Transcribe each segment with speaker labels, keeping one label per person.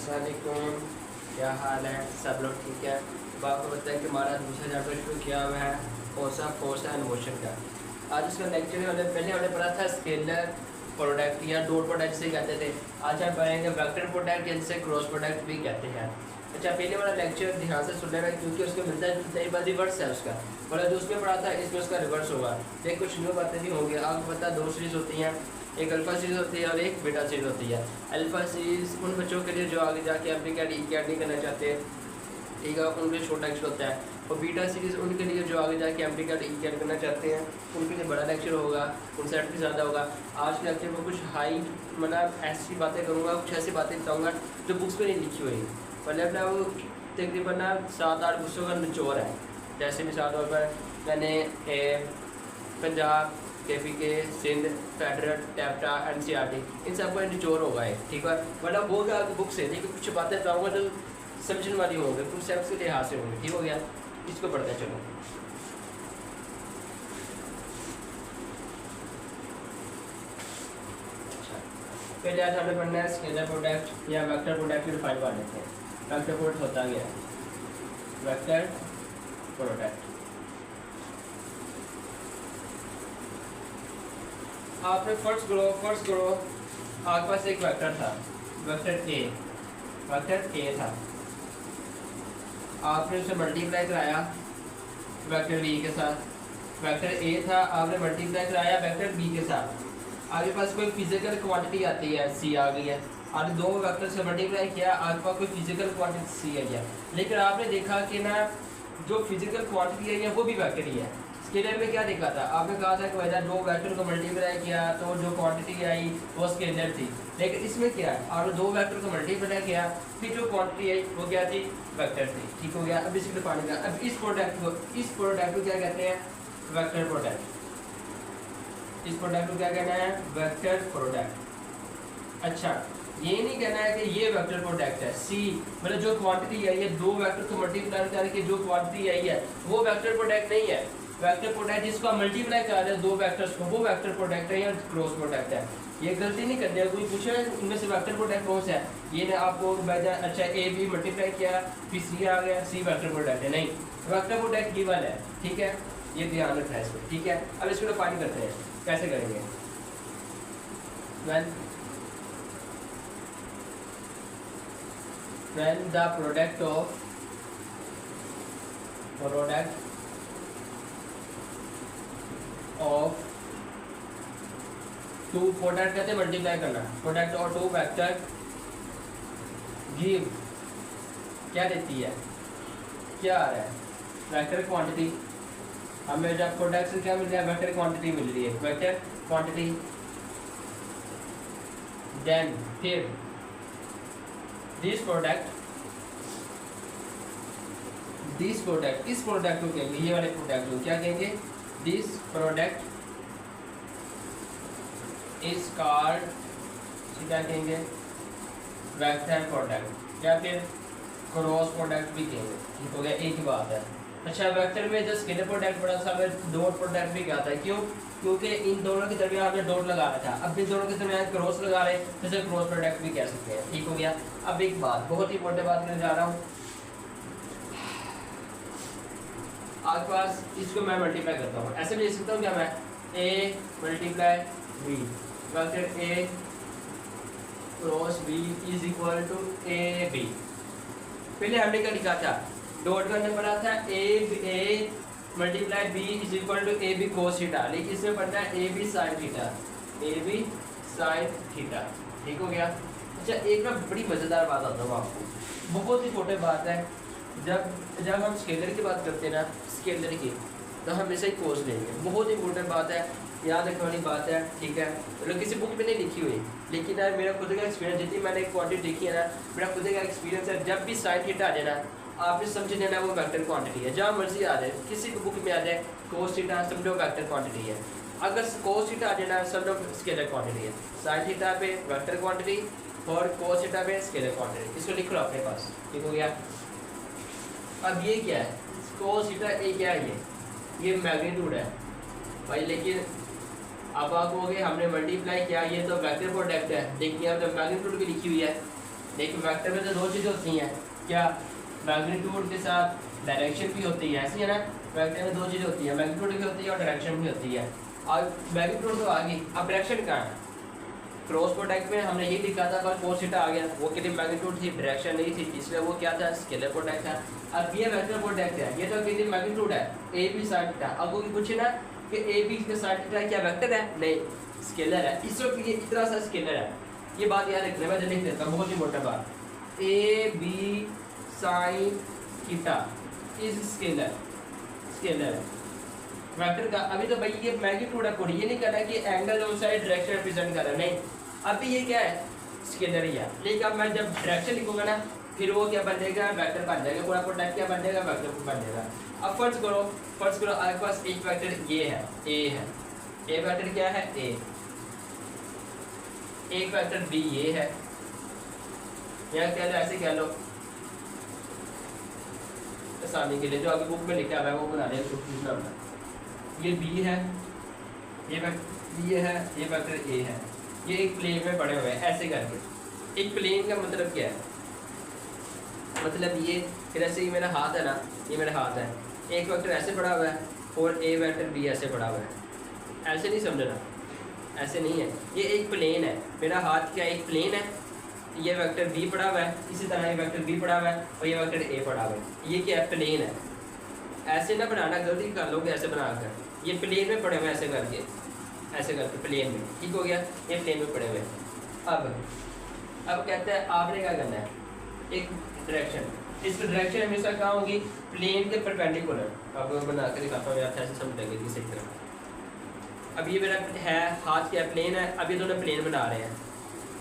Speaker 1: अस्सलामुअलैकुम, क्या हाल है? सब लोग ठीक है? अब आपको पता है कि हमारा दूसरा चैप्टर शुरू किया हुआ है फोर्स एंड मोशन का। आज उसका लेक्चर पहले हमने पढ़ा था स्केलर प्रोडक्ट या डॉट प्रोडक्ट से कहते थे। आज हम पढ़ेंगे वेक्टर प्रोडक्ट जिनसे क्रॉस प्रोडक्ट भी कहते हैं। अच्छा, पहले वाला लेक्चर ध्यान से सुन लेना क्योंकि उसके मिलता है रिवर्स है उसका, मतलब जो उसमें पढ़ा था इसमें उसका रिवर्स होगा। देख कुछ न्यू बातें भी होंगी। आपको पता है 2 सीरीज़ होती हैं, एक अल्फ़ा सीरीज़ होती है और एक बीटा सीरीज़ होती है। अल्फ़ा सीरीज़ उन बच्चों के लिए जो आगे जाके एप्लीकेड ई करना चाहते हैं, ठीक है, उनके छोटा लेक्चर होता है। और बीटा सीरीज़ उनके लिए जो आगे जाके एप्लीकेड ई करना चाहते हैं, उनके लिए बड़ा लेक्चर होगा, उनसे भी ज़्यादा होगा। आज के लेक्चर में कुछ हाई मतलब ऐसी बातें करूँगा, कुछ ऐसी बातें बताऊँगा जो बुक्स में नहीं लिखी हुई, मतलब ना वो तकरीबन 7-8 बुक्सों का निचोड़ है। जैसे मिसाल तौर पर मैंने पंजाब, KPK, सिंध, फेडरल, टैप्टा, NCERT इन सब का निचोड़ होगा है, ठीक है। मतलब वो क्या बुक से, लेकिन कुछ बातें बताऊँगा जो समझने वाली होंगे, कुछ सेंस के लिहाज से होंगे, ठीक हो गया। इसको पढ़ते हैं, चलो। अच्छा, पहले आज हमें पढ़ना है स्केलर प्रोडक्ट या वेक्टर प्रोडक्ट की डिफाइन कर लेते हैं। वेक्टर प्रोडक्ट होता क्या है? वेक्टर प्रोडक्ट आपने फर्स्ट करो आपके पास एक वेक्टर था, वेक्टर ए था। आपने उसे मल्टीप्लाई कराया वेक्टर बी के साथ। वेक्टर ए था, आपने मल्टीप्लाई कराया वेक्टर बी के साथ। आपके पास कोई फिजिकल क्वांटिटी आती है, सी आ गई है। आपने 2 वेक्टर से मल्टीप्लाई किया, आपके पास कोई फिजिकल क्वांटिटी सी आई है। लेकिन आपने देखा कि ना जो फिजिकल क्वांटिटी आई है वो भी वेक्टर ही है। स्केलर में क्या देखा था? आपने कहा था कि वजह 2 वेक्टर को मल्टीप्लाई किया तो जो क्वांटिटी आई वो स्केलर थी। लेकिन इसमें क्या है, आपने 2 वेक्टर को मल्टीप्लाई किया, फिर जो क्वांटिटी आई वो क्या थी? वेक्टर थी, ठीक हो गया। अब इसको डिफाइन कर, अब इस प्रोडक्ट को क्या कहते हैं? Vector product. इस प्रोडक्ट को क्या कहना है? Vector product. अच्छा, ये नहीं कहना है कि ये वेक्टर प्रोडक्ट है सी, मतलब जो क्वांटिटी आई है 2 वेक्टर को मल्टीप्लाई करके जो क्वांटिटी आई है वो वेक्टर प्रोडक्ट नहीं है। वेक्टर प्रोडक्ट जिसको हम मल्टीप्लाई कर रहे हैं 2 वेक्टर्स को, वो वेक्टर प्रोडक्ट है या क्रॉस प्रोडक्ट है। ये गलती नहीं करनी है। कोई पूछे इनमें से वेक्टर प्रोडक्ट कौन सा है, ये ना आपको अच्छा ए बी मल्टीप्लाई किया फिर सी आ गया, सी वेक्टर प्रोडक्ट है, नहीं। वेक्टर प्रोडक्ट गिवन है, ठीक है, ये ध्यान रखना है इसको, ठीक है। अब इसको डिफाइन करते हैं, कैसे करेंगे? when the product of two product कहते हैं मल्टीप्लाई करना, प्रोडक्ट और 2 वेक्टर गिव क्या देती है? क्या आ रहा है? Vector quantity. हमें जब प्रोडक्ट से क्या मिल रहा है? वेक्टर क्वांटिटी मिल रही है, वेक्टर क्वांटिटी। देन फिर दिस प्रोडक्ट इस प्रोडक्ट को कहेंगे, ये वाले प्रोडक्ट को क्या कहेंगे? दिस प्रोडक्ट इज कॉल्ड, क्या कहेंगे? वेक्टर प्रोडक्ट या फिर क्रॉस प्रोडक्ट भी कहेंगे, ठीक हो गया, एक ही बात है। अच्छा, वेक्टर में जो स्केलर प्रोडक्ट बड़ा सा हमें डॉट प्रोडक्ट भी कहता है, क्यों? क्योंकि इन दोनों के दरमियान हमने डॉट लगा रहा था, अब इन दोनों के दरमियान क्रॉस लगा रहे हैं, जैसे क्रॉस प्रोडक्ट भी कह सकते हैं, ठीक हो गया। अब एक बात, बहुत ही इंपॉर्टेंट बात करने जा रहा हूँ। आपके पास इसको मैं मल्टीप्लाई करता हूँ, ऐसे भी लिख सकता हूँ क्या मैं? A multiply B, vector A cross B is equal to A B. पहले हमने क्या लिखा था? डॉट का हमने पढ़ा था A multiply B is equal to A B cos theta, लेकिन इसमें पढ़ना है ए बी साइन थीटा, ठीक हो गया। अच्छा, एक ना बड़ी मज़ेदार बात आता हूँ आपको, बहुत ही छोटी बात है। जब हम स्केलर की बात करते हैं ना, स्केलर की, तो हम हमेशा ही कोस लेंगे, बहुत इंपॉर्टेंट बात है, याद रखने वाली बात है, ठीक है। मतलब किसी बुक में नहीं लिखी हुई, लेकिन यार मेरा खुद का एक्सपीरियंस, जितनी मैंने क्वांटिटी देखी है ना, मेरा खुद का एक्सपीरियंस है, जब भी साइन थीटा आ जाए ना, आपने समझ लेना वो वेक्टर क्वांटिटी है। जहाँ मर्जी आ जाए, किसी भी बुक में आ जाए कोस थीटा, समझो वेक्टर क्वांटिटी है। अगर कोस थीटा आ जाए ना, समझो स्केलर क्वांटिटी है। साइन थीटा पे वेक्टर क्वांटिटी और कोस थीटा पे स्केलर क्वांटिटी, इसको लिख लो अपने पास, ठीक हो गया। अब ये क्या है? कोस थीटा ए क्या है? ये मैग्नीट्यूड है भाई, लेकिन अब आप कहोगे हमने मल्टीप्लाई किया, ये तो वेक्टर प्रोडक्ट है, लेकिन यहाँ तो मैग्नीट्यूड भी लिखी हुई है, लेकिन वेक्टर में तो दो चीज़ें होती हैं, क्या? मैग्नीट्यूड के साथ डायरेक्शन भी होती है, ऐसी है ना। वेक्टर में दो चीज़ें होती हैं, मैग्नीट्यूड भी होती है और डायरेक्शन भी होती है। और मैग्नीट्यूड तो आ गई, अब डायरेक्शन कहाँ है? क्रॉस प्रोडक्ट में हमने ये लिखा था बस कोस थीटा आ गया, वो कितनी मैग्नीट्यूड थी, डायरेक्शन नहीं थी, इसलिए वो क्या था? स्केलर प्रोडक्ट था। अब ये वेक्टर प्रोडक्ट है, ये तो कितनी मैग्नीट्यूड है? A B sine theta. अब वो पूछे ना कि ए बी के साइन थीटा क्या वेक्टर है? नहीं, स्केलर है। इस वक्त ये इतना सा स्केलर है, ये बात याद रखना। मैं लिख देता हूँ, बहुत इंपॉर्टेंट बात। A B sine theta is scalar, scalar है वेक्टर का। अभी तो भाई ये मैग्नीट्यूड है पूरी, ये नहीं करना कि एंगल और साइड डायरेक्शन रिप्रेजेंट कर रहा है, नहीं। अभी ये क्या है? स्केलर ही है। लेकिन अब मैं जब डायरेक्शन लिखूंगा ना, फिर वो क्या बन जाएगा? वेक्टर बन जाएगा। पूरा प्रोडक्ट क्या बन जाएगा? वेक्टर बन जाएगा। अब फर्ज करो आपके पास एक वेक्टर ये है, ए है। ए वेक्टर क्या है? ए। एक वेक्टर बी ये है, या कह लो ऐसे कह लो आसानी के लिए, जो आपकी बुक में लिखा हुआ है वो बना लें। ये बी है, ये है, ये वेक्टर ए है, ये एक प्लेन में पड़े हुए हैं ऐसे करके। एक प्लेन का मतलब क्या है? मतलब ये फिर ऐसे ही मेरा हाथ है ना, ये मेरा हाथ है, एक वेक्टर ऐसे पड़ा हुआ है और ए वेक्टर बी ऐसे पड़ा हुआ है। ऐसे नहीं समझना, ऐसे नहीं है। ये एक प्लेन है, मेरा हाथ क्या एक प्लेन है, ये वेक्टर बी पड़ा हुआ है, इसी तरह ये वेक्टर बी पड़ा हुआ है और ये वेक्टर ए पड़ा हुआ है। ये क्या है? प्लेन है। ऐसे ना बनाना, गलती कर लोगे ऐसे बनाकर। ये प्लेन में पड़े हुए ऐसे करके, ऐसे करके प्लेन में, ठीक हो गया? ये प्लेन में पड़े हुए। अब कहते हैं आपने क्या करना है? एक डायरेक्शन, इस डायरेक्शन हमेशा कहाँ होगी? प्लेन के परपेंडिकुलर। अब बना कर दिखाता हूँ, आप ऐसे समझ लगेगी सही तरह। अब ये मेरा है हाथ क्या प्लेन है, अब ये दोनों प्लेन बना रहे हैं।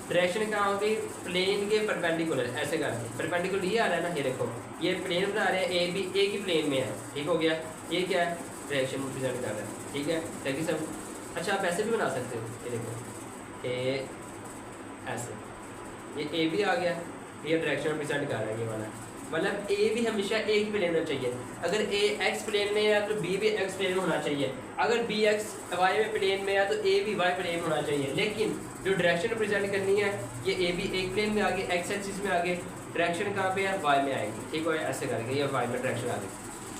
Speaker 1: डायरेक्शन कहाँ होगी? प्लेन के परपेंडिकुलर, ऐसे करके। परपेंडिकुलर ये आ रहा है ना, ये देखो, ये प्लेन बना रहे हैं, ए बी एक ही प्लेन में है, ठीक हो गया? ये क्या है? डायरेक्शन रिप्रेजेंट कर रहा है, ठीक है? देखिए सब। अच्छा, आप ऐसे भी बना सकते हो, ये देखो ए ऐसे, ये ए भी आ गया, ये डायरेक्शन रिप्रेजेंट कर रहा है, ये वाला। मतलब ए भी हमेशा एक प्लेन में चाहिए। अगर ए एक्स प्लेन में है तो बी भी एक्स प्लेन में होना चाहिए। अगर बी एक्स वाई में प्लेन में है तो ए भी वाई प्लेन में होना चाहिए। लेकिन जो डायरेक्शन रिप्रेजेंट करनी है, ये ए भी एक प्लेन में आ गई, एक्स एक्सिस में आ गई, डायरेक्शन कहाँ पे है? वाई में आएगी, ठीक है? ऐसे करके ये वाई में डायरेक्शन आ गई।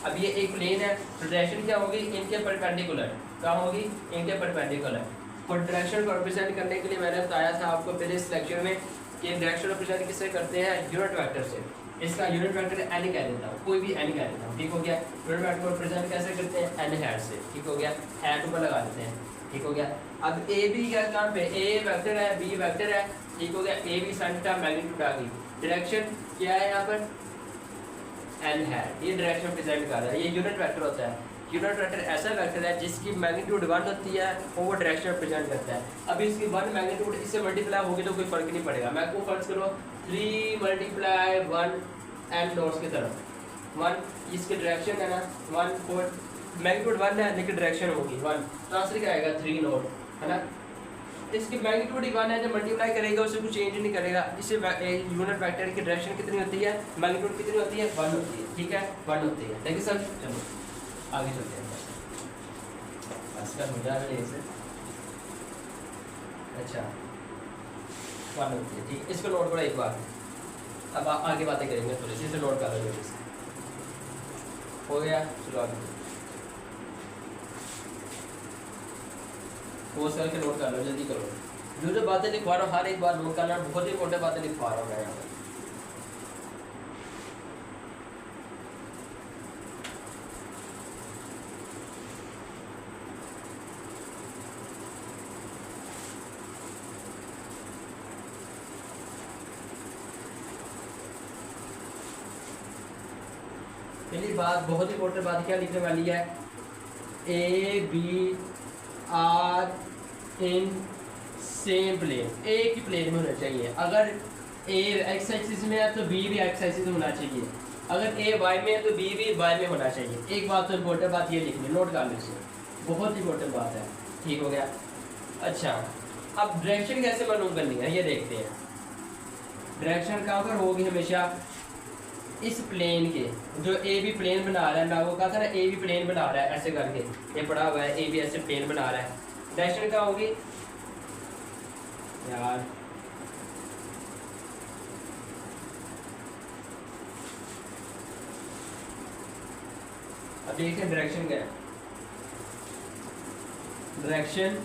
Speaker 1: अब ये एक प्लेन है तो डायरेक्शन क्या होगी? इनके परपेंडिकुलर। कहाँ होगी? इनके परपेंडिकुलर। और डायरेक्शन को रिप्रेजेंट करने के लिए मैंने बताया था आपको पहले इस लेक्चर में कि डायरेक्शन रिप्रेजेंट किससे करते हैं? यूनिट वेक्टर से। इसका यूनिट वेक्टर एन कह देता हूँ, कोई भी एन कह देता हूँ, ठीक हो गया? यूनिट वेक्टर को रिप्रेजेंट कैसे करते हैं? एन हैट से, ठीक हो गया? हैट ऊपर लगा देते हैं, ठीक हो गया? अब ए बी क्या कहाँ पे? ए वेक्टर है, बी वेक्टर है, ठीक हो गया? A B sine theta magnitude आ गई। डायरेक्शन क्या है यहाँ पर? एन है। ये डायरेक्शन रिप्रेजेंट कर रहा है, ये यूनिट वेक्टर होता है। यूनिट वेक्टर ऐसा वेक्टर है जिसकी मैग्नीट्यूड 1 होती है और वो डायरेक्शन रिप्रेजेंट करता है। अब इसकी 1 मैग्नीट्यूड इससे मल्टीप्लाई होगी तो कोई फर्क नहीं पड़ेगा। मैं को फर्ज करो 3 मल्टीप्लाई 1 एन डॉट्स की तरफ 1, इसकी डायरेक्शन है ना 1 4, मैग्नीट्यूड 1 है लेकिन डायरेक्शन होगी 1, तो आंसर क्या आएगा? 3 नोट, है ना? इसकी मैग्नीट्यूड ही 1 है, जब मल्टीप्लाई करेगा उससे कुछ चेंज नहीं करेगा। इससे यूनिट वेक्टर की डायरेक्शन कितनी होती है? मैग्नीट्यूड कितनी होती है? 1 होती है, ठीक है? 1 होती है। देखिए सर, चलो आगे चलते हैं। बस का समझा रहे इसे। अच्छा, 1 होती है, ठीक। इसको नोट करो एक बार। अब आगे बातें करेंगे थोड़ी सी, इसे नोट कर लो। हो गया, चलो आगे पोस्ट करके नोट कर लो, जल्दी करो। जो बातें लिखवा रहा हूँ हर एक बार नोट करना, बहुत ही इंपॉर्टेंट बातें लिखवा रहा हूँ मैं यहाँ पर। पहली बात, बहुत ही इंपॉर्टेंट बात क्या लिखने वाली है? A B are in same plane, एक ही प्लेन में होना चाहिए। अगर ए एक्स एक्सिस में है तो बी भी एक्स एक्सिस में होना चाहिए। अगर ए वाई में है तो बी भी वाई में होना चाहिए। एक बात तो इम्पोर्टेंट बात ये लिखनी, नोट कर लो इसे, बहुत इंपॉर्टेंट बात है, ठीक हो गया? अच्छा, अब डायरेक्शन कैसे मालूम करनी है ये देखते हैं। डायरेक्शन कहाँ पर होगी? हमेशा इस प्लेन के, जो ए बी प्लेन बना रहा है, मैं वो कहा था ना ए बी प्लेन बना रहा है ऐसे करके, ये पड़ा हुआ है ए बी ऐसे प्लेन बना रहा है। डायरेक्शन क्या होगी यार? अब देखिए डायरेक्शन क्या है। Direction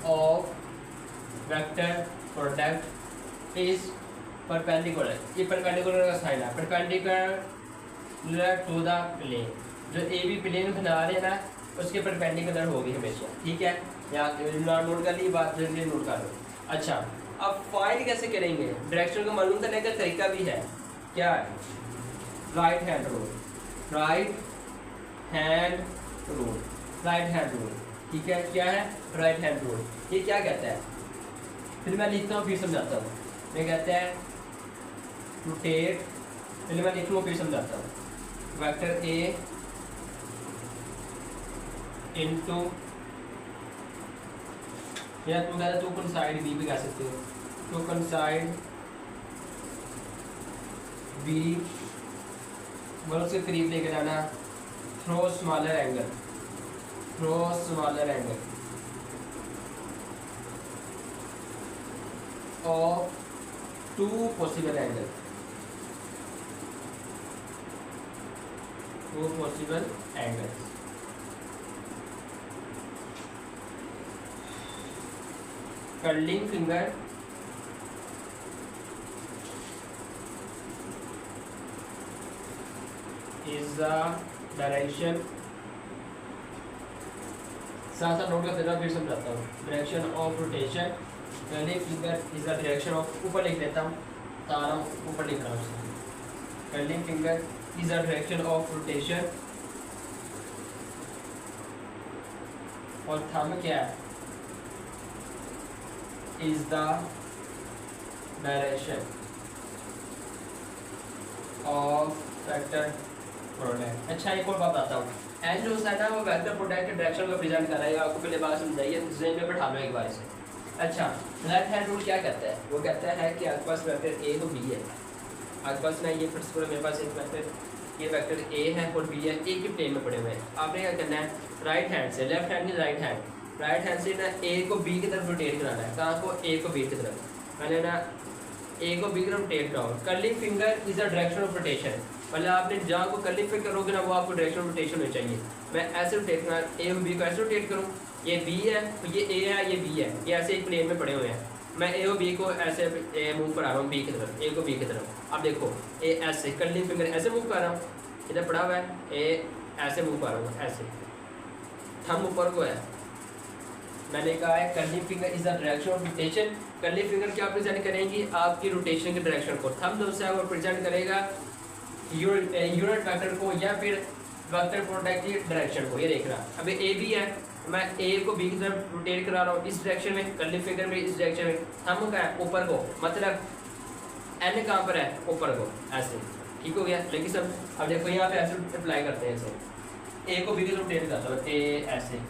Speaker 1: of vector product is perpendicular. ये परपेंडिकुलर का साइन है, परपेंडिकुलर टू द प्लेन। जो ए बी प्लेन बना रहे हैं ना उसके परपेंडिकुलर होगी हमेशा, ठीक है। यहाँ नोट कर ली बात, जल्दी नोट कर लो। अच्छा, अब फाइंड कैसे करेंगे? डायरेक्शन को मालूम करने का तरीका भी है। क्या है? Right hand rule. Right hand rule, right hand rule, ठीक है। क्या है? Right hand rule. ये क्या कहता है? फिर मैं लिखता हूँ, फिर समझाता हूँ। मैं कहता है रोटेट, पहले मैं लिख लूँ फिर समझाता हूँ। वेक्टर ए इंटू, या तुम कहते टू कंसाइड बी भी कह सकते हो। टू कंसाइड बी, मतलब उसके करीब लेकर जाना। Through smaller angle, through smaller angle of two possible angle, two possible angles. Curling finger is the direction, साथ साथ नोट करते रहो, फिर समझाता हूँ। Direction of rotation, curling finger is the direction of, ऊपर लिख लेता हूँ तारा, ऊपर लिख रहा हूँ। Curling finger is the direction of rotation, और थंब क्या है? Is the direction of vector product. अच्छा, एक और बात आता हूँ। एन जो है ना वो वेक्टर प्रोडक्ट के डायरेक्शन को प्रेजेंट कर रहा है। आपको पहले बात समझाइए, ज़हन में बैठा लो एक बार से। अच्छा, राइट हैंड रूल क्या कहता है? वो कहता है कि आपके पास वेक्टर ए तो बी है। आपके पास ना ये फर्स्ट मेरे पास एक वेक्टर, ये वेक्टर ए है और बी है, एक ही प्लेन में पड़े हुए हैं। आपने क्या करना है? राइट हैंड से, लेफ्ट हैंड नहीं राइट हैंड, राइट हैंड से ना ए को बी की तरफ रोटेट कराना है। कहाँ को? ए को बी की तरफ। मैंने ना ए को बी की तरफ रोटेट कराओ। Curling finger is the direction of rotation, मतलब आपने जहाँ को कर्लिंग फिंगर करोगे ना वो आपको डायरेक्शन रोटेशन होनी चाहिए। मैं ऐसे रोटेट करना, ए और बी को ऐसे रोटेट करूँ। ये बी है, तो ये ए है, ये बी है, ये ऐसे एक प्लेन में पड़े हुए हैं। मैं ए और बी को ऐसे मूव करा रहा हूँ बी की तरफ, ए को बी की तरफ। अब देखो ए ऐसे, कर्लिंग फिंगर ऐसे मूव कर रहा हूँ, इधर पड़ा हुआ है, ए ऐसे मूव कर रहा हूँ, ऐसे थंब ऊपर को है। मैंने कहा है curling finger is the direction of rotation. Curling finger क्या प्रेजेंट करेंगी? आपकी रोटेशन के डायरेक्शन को। थंब जो है वो प्रेजेंट करेगा यूनिट वेक्टर को या फिर वेक्टर प्रोडक्ट की डायरेक्शन को। ये देख रहा, अभी ए बी है, मैं ए को बी की तरफ रोटेट करा रहा हूँ इस डायरेक्शन में, कर्लिंग फिंगर में इस डायरेक्शन में। थंब का है ऊपर को, मतलब एन कहाँ पर है? ऊपर को, ऐसे। ठीक हो गया? लेकिन सब अब देखो यहाँ पे ऐसे अप्लाई करते हैं ऐसे। ए को बी की तरफ रोटेट करता हूँ, ए ऐसे,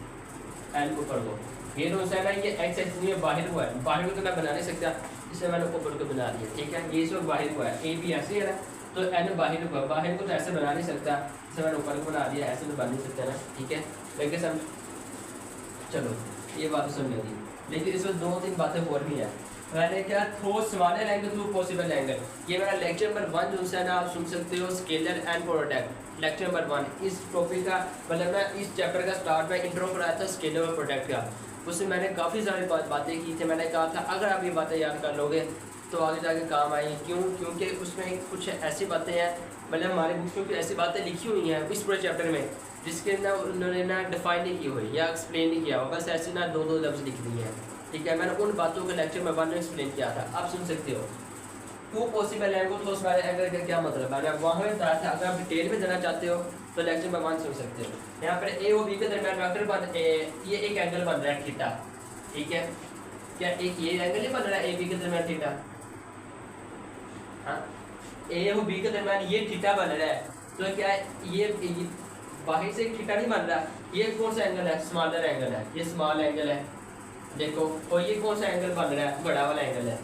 Speaker 1: एन ऊपर को। ये जो है ना ये एक्स एक्सिस में बाहर को है, बाहर को तो मैं बना नहीं सकता, इसलिए मैंने ऊपर को बना दिया। ठीक है, ये सब बाहर को है, ए बी ऐसे है ना, तो एन बाहर को, बाहर को तो ऐसे बना नहीं सकता, इसलिए मैंने ऊपर को बना दिया, ऐसे तो बन नहीं सकता ना। ठीक है, लेकिन सब चलो ये बात समझ ली। लेकिन इसमें दो तीन बातें और भी हैं। मैंने क्या through smaller angle through possible angle, ये मेरा लेक्चर नंबर 1 जो है ना आप सुन सकते हो, scalar and product. Lecture number 1 इस टॉपिक का, मतलब मैं इस चैप्टर का स्टार्ट में इंट्रो कराया था स्केलर और प्रोडक्ट का। उसमें मैंने काफ़ी सारी बातें की थी। मैंने कहा था अगर आप ये बातें याद कर लोगे तो आगे जाके काम आएंगी। क्यों? क्योंकि उसमें कुछ ऐसी बातें हैं, मतलब हमारे बुक्स में कुछ ऐसी बातें लिखी हुई हैं इस पूरे चैप्टर में जिसके ना उन्होंने ना डिफाइन नहीं की हुई या एक्सप्लेन नहीं किया हुआ, बस ऐसे ना दो लफ्ज़ लिख दिए हैं। ठीक है, मैंने उन बातों का लेक्चर में 1 में एक्सप्लेन किया था, आप सुन सकते हो। टू पॉसिबल एंगल, तो उस एंगल का क्या मतलब है, मैंने वहाँ में बताया था। अगर आप डिटेल में जाना चाहते हो तो लेक्चर में 1 सुन सकते हो। यहाँ पर ए और बी के दरमियान वेक्टर ये एक एंगल बन रहा है थीटा। ठीक है, क्या एक ये एंगल नहीं बन रहा है ए बी के दरमियान थीटा? हाँ, ए और बी के दरमियान ये थीटा बन रहा है, तो क्या ये बाहर से थीटा नहीं बन रहा। ये कौन सा एंगल है? स्मॉलर एंगल है, ये स्मॉल एंगल है देखो। और ये कौन सा एंगल बन रहा है? बड़ा वाला एंगल है,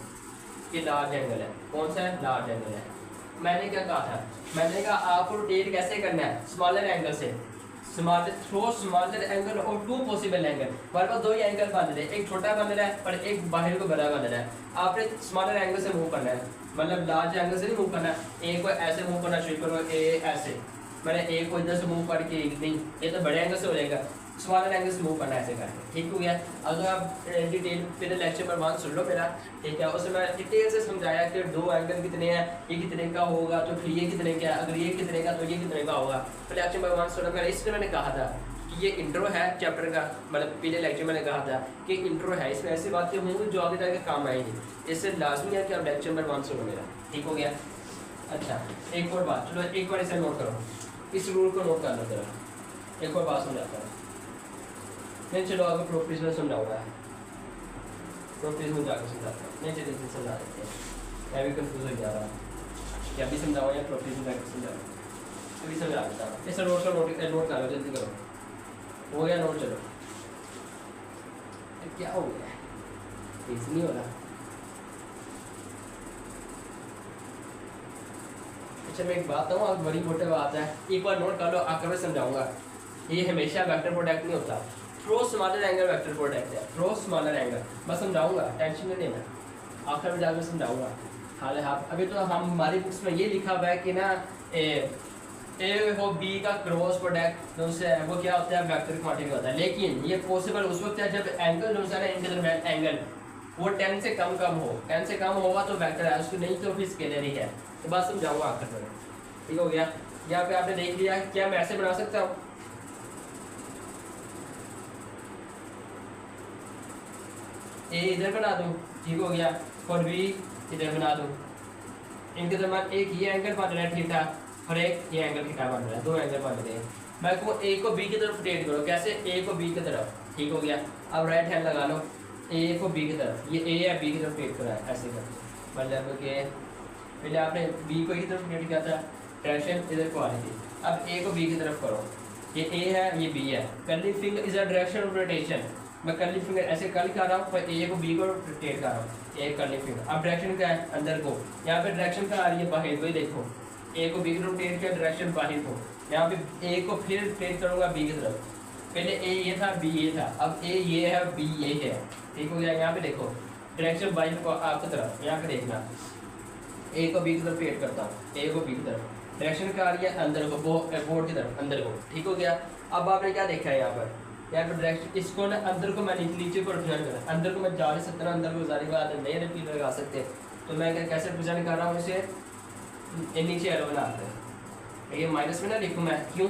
Speaker 1: ये लार्ज एंगल है। कौन सा है? लार्ज एंगल है। मैंने क्या कहा था? मैंने कहा आपको रोटेट कैसे करना है? स्मॉलर एंगल से। स्मॉलर एंगल और टू पॉसिबल एंगल। हमारे पास दो ही एंगल बन रहे हैं, एक छोटा बन रहा है और एक बाहर को बड़ा बन रहा है। आपने स्मॉलर एंगल से मूव करना है, मतलब लार्ज एंगल से नहीं मूव करना है। ए को ऐसे मूव करना शुरू करो, ए ऐसे, मैंने ए को इधर से मूव करके नहीं, ये तो बड़े एंगल से हो जाएगा। स्मॉलर एंगल से मूव करना है ऐसे करके, ठीक हो गया। अब तो आप डिटेल फिर लेक्चर पर मान सुन लो मेरा, ठीक है। उसमें मैं डिटेल से समझाया कि दो एंगल कितने हैं, ये कितने का होगा, तो फिर ये कितने का है, अगर ये कितने का तो ये कितने का होगा। तो लेक्चर पर मान सुन लो मेरा। इसलिए मैंने कहा था कि ये इंट्रो है चैप्टर का, मतलब पहले लेक्चर मैंने कहा था कि इंट्रो है, इसमें ऐसी बातें होंगी जो आगे जाके काम आएंगी। इससे लाजमी है कि आप लेक्चर पर मान सुनो मेरा, ठीक हो गया। अच्छा एक और बात, चलो एक बार इसे नोट करो, इस रूल को नोट कर लो जरा। एक और बात समझाता हूँ नहीं, चलो अगर प्रॉपर्टीज में समझाऊंगा, प्रॉपर्टीज में जाकर समझाता हूँ। नहीं चलिए समझा देते हैं, मैं भी कंफ्यूज हो जा रहा हूँ, या भी समझाऊँ या प्रॉपर्टीज में जाकर समझाऊँ, अभी समझा देता हूँ। इस नोट का नोट कर लो, जल्दी करो। हो गया नोट, चलो क्या हो गया, इजी नहीं हो रहा। अच्छा मैं एक बात कहूँ, बड़ी मोटी बात है, एक बार नोट कर लो, आकर मैं समझाऊंगा। ये हमेशा वेक्टर प्रोडक्ट नहीं होता, through smaller angle vector product है, थ्रो स्मॉलर एंगल। मैं समझाऊंगा, टेंशन नहीं लेना, आखिर में जाकर समझाऊंगा। हाल आप अभी तो हम हमारी बुक्स में ये लिखा हुआ है कि ना ए हो बी का क्रॉस प्रोडक्ट जो है वो क्या होता है, वेक्टर क्वांटिटी होता है। लेकिन ये पॉसिबल उस वक्त है जब एंगल जो है ना, इनके दरमियान एंगल वो 10 से कम हो, 10 से कम होगा तो वेक्टर है, उसको नहीं तो फिर स्केलर ही है। तो बात समझाऊंगा आखिर में, ठीक हो गया। यहाँ पे आपने देख लिया, क्या मैं ऐसे बना सकता हूँ, ए इधर बना दूँ, ठीक हो गया, और बी इधर बना दूँ। इनके दरमियान एक ये एंगल बन रहा है थीटा और एक ये एंगल थीटा बन रहा है, दो एंगल बन रहे हैं। मैं को ए को बी की तरफ रोटेट करो, कैसे, ए को बी की तरफ, ठीक हो गया। अब राइट हैंड लगा लो, ए को बी की तरफ, ये ए है बी की तरफ रोटेट करा है ऐसे कर, मतलब कि पहले आपने बी को की तरफ रोटेट किया था, डायरेक्शन इधर को आ रही थी। अब ए को बी की तरफ करो, ये ए है ये बी है, curling finger is a direction of rotation. मैं कर्लिंग फिंगर ऐसे कर्ल कर रहा हूँ, पर ए को बी को रोटेट कर रहा हूँ, ए कर्लिंग फिंगर। अब डायरेक्शन क्या है, अंदर को, यहाँ पे डायरेक्शन क्या आ रही है, बाहर को ही देखो, ए को बी की तरफ रोटेट किया, डायरेक्शन बाहर को। यहाँ पे ए को फिर रोटेट करूँगा बी की तरफ, पहले ए ये था बी ये था, अब ए ये है बी ये है, ठीक हो गया। यहाँ पे देखो डायरेक्शन बाहर को आपकी तरफ, यहाँ पे देखना, ए को बी की तरफ रोटेट करता हूँ, ए को बी की तरफ, डायरेक्शन क्या आ रही है अंदर को, बोर्ड की तरफ अंदर को, ठीक हो गया। अब आपने क्या देखा है यहाँ पर डायरेक्शन, इसको ना अंदर को मैं नीचे को रिप्रेजेंट कर, अंदर को मैं जा नहीं सकता, अंदर को जारी बात नहीं रिपीट लगा सकते, तो मैं कैसे रिप्रेजेंट कर रहा हूँ इसे, नीचे एरो बनाते हैं। ये माइनस में ना लिखूँ मैं, क्यों,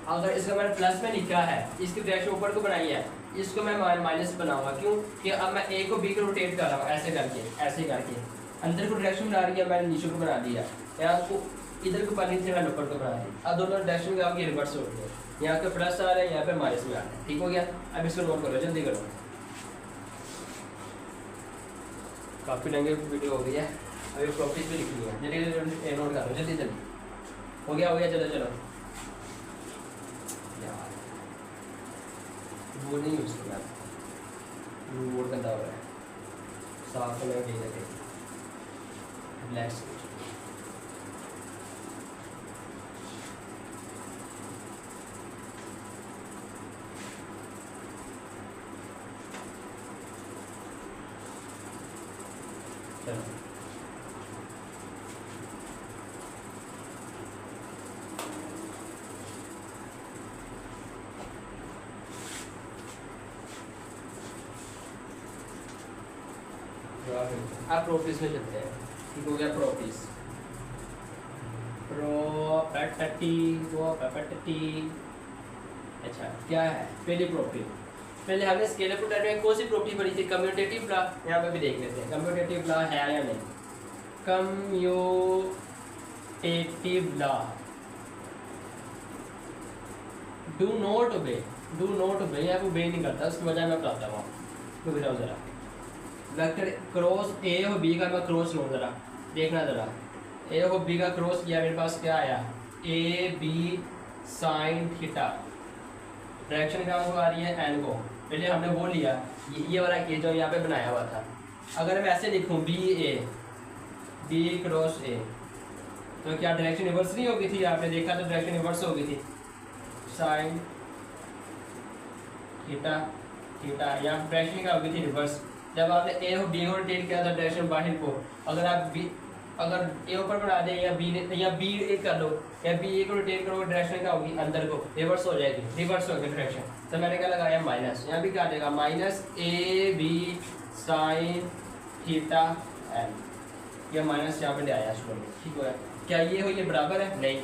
Speaker 1: अगर इसका मैंने प्लस में लिखा है, इसकी डायरेक्शन ऊपर को बनाई है, इसको मैं माइनस बनाऊंगा, क्यों कि अब मैं ए को बी को रोटेट कर रहा हूँ ऐसे करके, ऐसे करके अंदर को डायरेक्शन बना रही है, मैंने नीचे को बना दिया, यहाँ को इधर को पहले से मैंने ऊपर को बना दिया। अब दोनों डायरेक्शन का आपकी रिवर्स हो गया, यहाँ पे प्लस आ रहा है, यहाँ पे माइनस में आ रहा है, ठीक हो गया। अब इसको नोट करो, जल्दी करो, काफ़ी लंबी वीडियो हो गई है, अभी प्रॉपर्टीज भी लिखनी है, जल्दी नोट करो, जल्दी जल्दी, हो गया चलो चलो यार, वो नहीं यूज़ किया, वो गंदा हो रहा है, साफ कलर नहीं लगे, रिलैक्स चलो। आप प्रॉपर्टीज में चलते हैं, ठीक हो गया। प्रॉपर्टी अच्छा क्या है, पहली प्रॉपर्टी, पहले हमने स्केलर प्रोडक्ट में कौन सी प्रॉपर्टी पढ़ी थी, कम्यूटेटिव लॉ, यहाँ पे भी देख लेते हैं कम्यूटेटिव लॉ है या नहीं। Commutative law, do not obey यहाँ पे ओबे नहीं करता, उसकी वजह मैं बताता हूँ, तो बताओ जरा, वेक्टर क्रॉस ए और बी का मैं क्रॉस लूँ जरा, देखना जरा, ए और बी का क्रॉस किया, मेरे पास क्या आया, A B sine theta, direction क्या आ रही है एन को, पहले हमने वो लिया ये वाला के जो यहाँ पे बनाया हुआ था। अगर मैं ऐसे लिखूँ बी क्रॉस ए, तो क्या डायरेक्शन रिवर्स नहीं होगी थी, आपने देखा तो डायरेक्शन रिवर्स हो गई थी, साइन थीटा थीटा, यहाँ डायरेक्शन क्या होगी थी रिवर्स। जब आपने ए और बी को रोटेट किया था डायरेक्शन बाहर को, अगर आप बी अगर ए ऊपर बना दें या बी ने या बी ए कर लो या बी ए को रोटेट करोगे डायरेक्शन क्या होगी अंदर को रिवर्स हो जाएगी, रिवर्स होगी डायरेक्शन। तो मैंने क्या लगाया माइनस, यहाँ भी क्या आ जाएगा minus A B sine theta N, ये माइनस यहाँ पे ले आया स्टूडेंट, ठीक हो गया। क्या ये हो ये बराबर है? नहीं।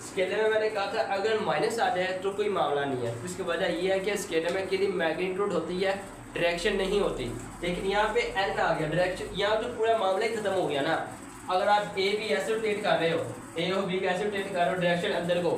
Speaker 1: स्केलर में मैंने कहा था अगर माइनस आ जाए तो कोई मामला नहीं है, इसकी वजह ये है कि स्केलर में कितनी मैग्नीट्यूड होती है, डायरेक्शन नहीं होती। लेकिन यहाँ पे एन आ गया डायरेक्शन, यहाँ तो पूरा मामला ही खत्म हो गया ना। अगर आप ए बी ऐसे रोटेट कर रहे हो, ए और बी कैसे रोटेट कर रहे हो डायरेक्शन अंदर को,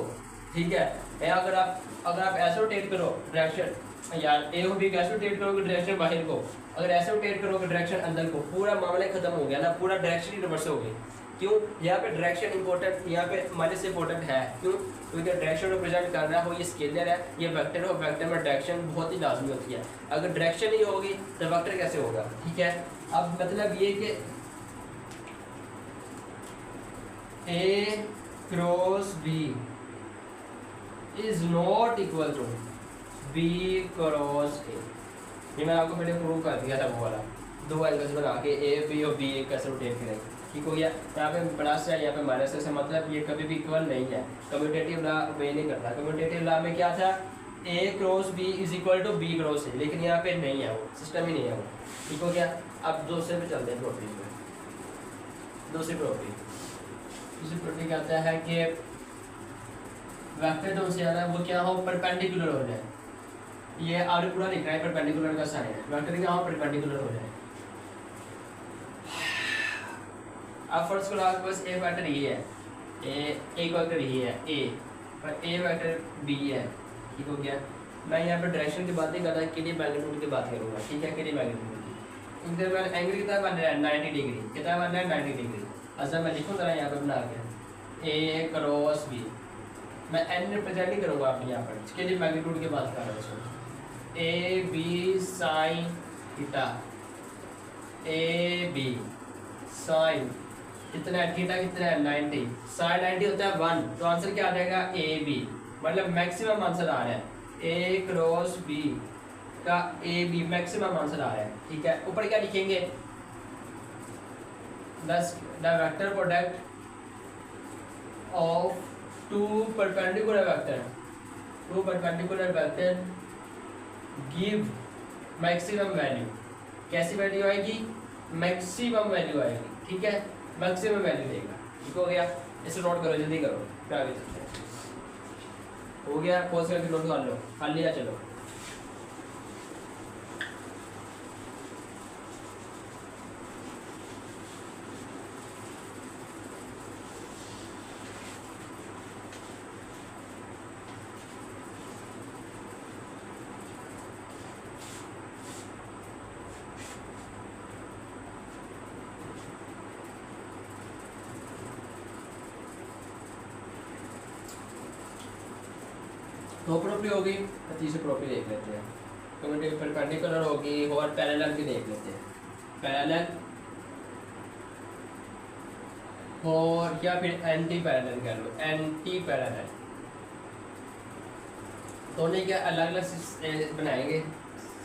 Speaker 1: ठीक है। या अगर आप ऐसे रोटेट करो डायरेक्शन, यार ए और बी कैसे रोटेट करोगे डायरेक्शन बाहर को, अगर ऐसे रोटेट करोगे डायरेक्शन अंदर को, पूरा मामला ही खत्म हो गया ना, पूरा डायरेक्शन ही रिवर्स हो गई। क्यों? यहाँ पे डायरेक्शन इंपॉर्टेंट, यहाँ पे माइनस इंपॉर्टेंट है। क्यों? क्योंकि डायरेक्शन रिप्रेजेंट कर रहा हो ये स्केलर है, ये वेक्टर हो, वेक्टर में डायरेक्शन बहुत ही लाजमी होती है। अगर डायरेक्शन नहीं होगी तो वेक्टर कैसे होगा, ठीक है। अब मतलब ये कि A cross B is not equal to B cross A, ये मैं आपको पहले प्रूव कर दिया था वो वाला, दो एंगल्स बना के ए बी और बी कैसे रोटेट करेंगे, ठीक हो गया। यहाँ पे प्लस है, यहाँ पे माइनस है, मतलब ये कभी भी इक्वल नहीं है। कम्यूटेटिव लॉ वे नहीं करता। कम्यूटेटिव लॉ में क्या था, A cross B is equal to B cross A, लेकिन यहाँ पे नहीं है, वो सिस्टम ही नहीं है वो, ठीक हो गया। अब दूसरे पे चलते हैं प्रॉपर्टीज में। दूसरी प्रॉपर्टी कहता है कि वेक्टर जो से आना है वो क्या हो, परपेंडिकुलर हो जाए। ये आगे पूरा लिख रहा है परपेंडिकुलर का साइन है, वेक्टर क्या हो परपेंडिकुलर हो जाए। अब फर्स्ट क्लास बस एक वेक्टर ये है, एक वेक्टर ये है ए और ए वेक्टर बी है, ठीक हो गया। मैं यहाँ पर डायरेक्शन की बात नहीं कर रहा, कितनी मैग्नीट्यूड की बात करूँगा, ठीक है। कितनी मैग्नीट्यूड की इधर मैं एंगल कितना बन रहा है 90 डिग्री, कितना बन रहा है 90 डिग्री। अच्छा मैं लिखूँ जरा यहाँ पर बना के ए क्रॉस बी, मैं एन रिप्रेजेंट नहीं करूँगा आपने यहाँ पर, इसके लिए मैग्नीट्यूड की बात कर रहा हूँ। A B sine theta, A B sine कितना है, थीटा कितना है 90, साइन 90 होता है 1, तो आंसर क्या आ जाएगा ए बी, मतलब मैक्सिमम आंसर आ रहा है ए क्रॉस बी का, ए बी मैक्सिमम आंसर आ रहा है, ठीक है। ऊपर क्या लिखेंगे, the vector product of two perpendicular vector give maximum value. कैसी वैल्यू आएगी, मैक्सिमम वैल्यू आएगी, ठीक है, मैक्सिमम वैल्यू देगा, ठीक हो गया। इसे नोट करो, जल्दी करो, क्या आगे चलते हैं। हो गया, पॉज करके नोट कर लो, कर लिया, चलो। दो प्रॉपर्टी होगी, तीसरी प्रॉपर्टी देख लेते हैं। कम्यूटेटिव परपेंडिकुलर होगी और पैरेलल भी देख लेते हैं, पैरेलल और या फिर एंटी पैरेलल कर लो, एंटी पैरेलल। दोनों क्या अलग अलग बनाएंगे,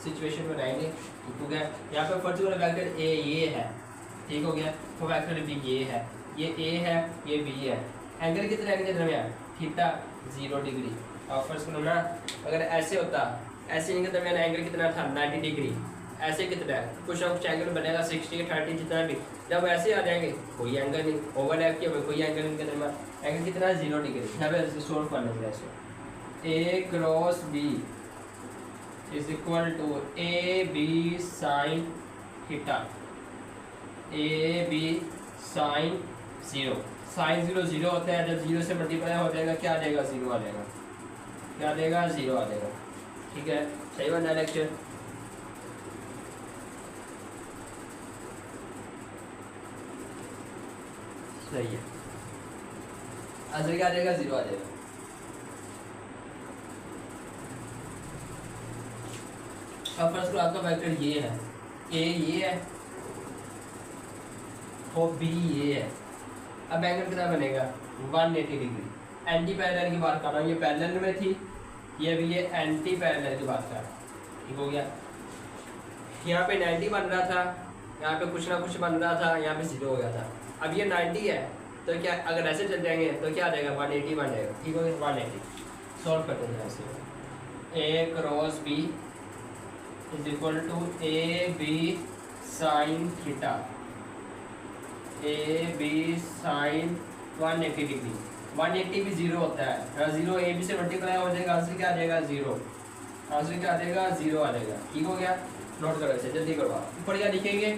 Speaker 1: सिचुएशन बनाएंगे, ठीक हो गया। यहाँ पे फर्स्ट वाला वेक्टर ए ये है, ठीक हो गया, तो वेक्टर बी ये है, ये ए है, ये बी है। एंगल कितना है इनके दरमियान, थीटा 0 डिग्री। और फर्स्ट करो ना, अगर ऐसे होता, ऐसे इनके दरमियान एंगल कितना था 90 डिग्री, ऐसे कितना है कुछ ना कुछ एंगल बनेगा 60 30 जितना भी। जब ऐसे आ जाएंगे कोई एंगल नहीं, ओवरलैप किया कोई एंगल इनके दरमियान, एंगल कितना है 0 डिग्री। यहाँ पे सोल्व कर लेंगे ऐसे, A cross B is equal to A B sine theta, A B sine 0। Sine 0 0 होता है, जब 0 से मल्टीप्लाई हो जाएगा क्या आ जाएगा, 0 आ जाएगा, क्या आ जाएगा 0 आ जाएगा, ठीक है। सही बना लेक्चर, सही है। आंसर क्या आ जाएगा, 0 आ जाएगा। अब फर्स्ट को आपका वेक्टर ये है, ए ये है और बी ये है। अब एंगल कितना बनेगा 180 डिग्री। एंटी पैरेलल की बात कर रहा हूँ, ये पैरेलल में थी, ये भी ये एंटी पैरेलल की बात कर, ठीक हो गया। यहाँ पे 90 बन रहा था, यहाँ पे कुछ ना कुछ बन रहा था, यहाँ पे 0 हो गया था। अब ये 90 है तो क्या अगर ऐसे चल जाएंगे तो क्या आ जाएगा 180 बन जाएगा, ठीक हो गया। 180 सॉल्व करते हैं ऐसे, A cross B is equal to A B sine theta, A B sine 180 degree. 180 भी 0 होता है, 0 ए बी से मल्टीप्लाई हो जाएगा, आंसर क्या आ जाएगा 0, आंसर क्या आ जाएगा 0 आ जाएगा, ठीक हो गया। नोट करो इसे, जल्दी करो। ऊपर क्या लिखेंगे,